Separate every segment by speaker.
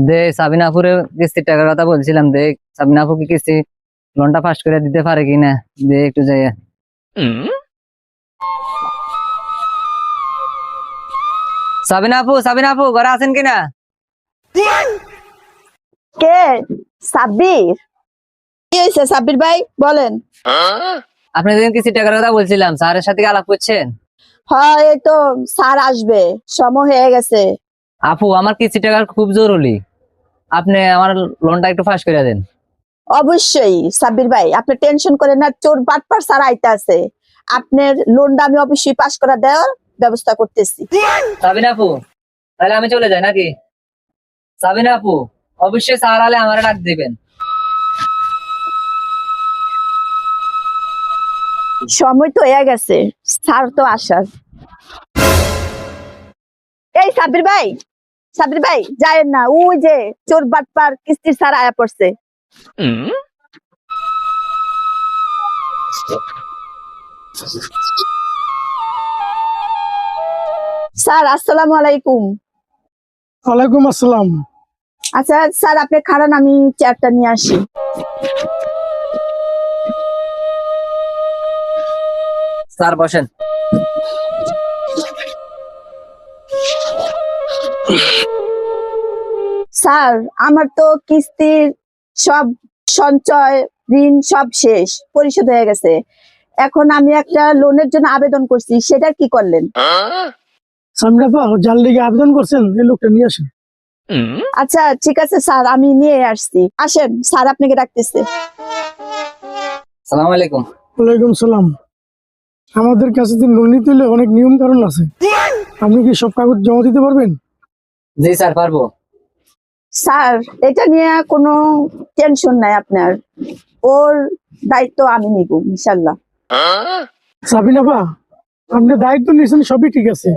Speaker 1: দে সাবিনা আপুরে কিস্তির টাকার কথা বলছিলাম, দেখ সাবিনা আপু কি কিস্তি লোনটা পাস করে দিতে পারে কিনা, দে একটু যাই। সাবিনা আপু ঘরে আছেন কিনা?
Speaker 2: কে? সাব্বির? কি হয়েছে সাব্বির ভাই, বলেন।
Speaker 1: আপনি যেদিন কিস্তির টাকার কথা বলছিলাম, স্যারের সাথে কি আলাপ করছেন?
Speaker 2: হ্যাঁ, এই তো স্যার আসবে, সময় হয়ে গেছে।
Speaker 1: আপু আমার কিস্তির টাকার খুব জরুরি, আপনি আমার লোনটা একটু ফাঁস করে দেন।
Speaker 2: অবশ্যই সাব্বির ভাই, আপনি টেনশন করেন না, চোর বাটপার স্যার আইতে আছে, আপনার লোনটা আমি অবশ্যই পাস করা দেওয়ার ব্যবস্থা করতেছি।
Speaker 1: সাবিনা আপু তাহলে আমি চলে যাই নাকি? সাবিনা আপু অবশ্যই স্যার আলে আমার ডাক দিবেন।
Speaker 2: সময় তো হয়ে গেছে, স্যার তো আসার। এই সাব্বির ভাই, সাব্বির ভাই যায়েন না, ওই যে চোর বাটপার কিস্তির স্যার আয়া পড়ছে। স্যার আসসালামু আলাইকুম।
Speaker 3: ওয়ালাইকুম আসসালাম।
Speaker 2: আচ্ছা স্যার, আপনি খারান, আমি চেয়ারটা নিয়ে আসি।
Speaker 1: স্যার বসেন।
Speaker 2: স্যার আমার তো কিস্তির সব সঞ্চয় ঋণ সব শেষ, পরিশোধ হয়ে গেছে। এখন আমি একটা লোনের জন্য আবেদন করছি, সেটা কি করলেন?
Speaker 3: সামনাপা যার লিগে আবেদন করছেন এই লোকটা নিয়ে আসেন।
Speaker 2: আচ্ছা ঠিক আছে স্যার, আমি নিয়ে আসছি, আসেন স্যার আপনাকে ডাকতেছে।
Speaker 1: সালাম আলাইকুম।
Speaker 3: ওয়ালাইকুম সালাম। আমাদের কাছে তো লোন নিতে হলে অনেক নিয়ম কারণ আছে, আপনি কি সব কাগজ জমা দিতে পারবেন?
Speaker 1: জি স্যার পারবো।
Speaker 2: স্যার এটা নিয়ে কোনো টেনশন নাই আপনার, ওর দায়িত্ব আমি নিব ইনশাল্লাহ।
Speaker 3: সাবিনাপা আপনি দায়িত্ব নিয়েছেন সবই ঠিক আছে,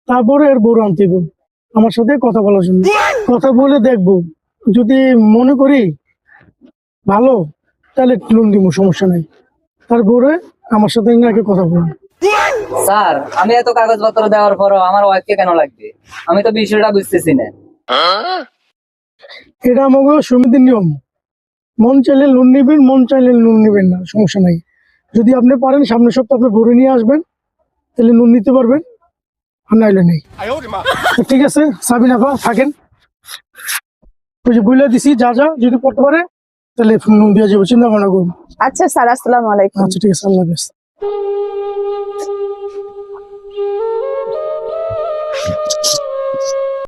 Speaker 3: তারপরে এর বড় আনতে হবে আমার সাথে কথা বলার জন্য। কথা বলে দেখবো, যদি মনে করি ভালো তাহলে লোন দিব, সমস্যা নাই। তারপরে আমার সাথে আগে কথা বলুন।
Speaker 1: স্যার আমি এত কাগজপত্র দেওয়ার পরও আমার ওয়াইফকে কেন লাগবে? আমি তো বিষয়টা বুঝতেছি না।
Speaker 3: এটা আমাকে সমিতির নিয়ম, মন চাইলে লোন নিবেন, মন চাইলে লোন নিবেন না, সমস্যা নাই। যদি আপনি পারেন সামনের সপ্তাহে আপনি ভরে নিয়ে আসবেন, তাহলে লোন নিতে পারবেন, আর নাইলে নেই। ঠিক আছে সাবিনাপা থাকেন, ওই যে বলে দিছি যা যা যদি করতে পারে তাহলে লোন দিয়ে যাবো, চিন্তা ভাবনা করবো।
Speaker 2: আচ্ছা স্যার, আসসালামু আলাইকুম।
Speaker 3: আচ্ছা ঠিক আছে, আল্লাহ হাফেজ।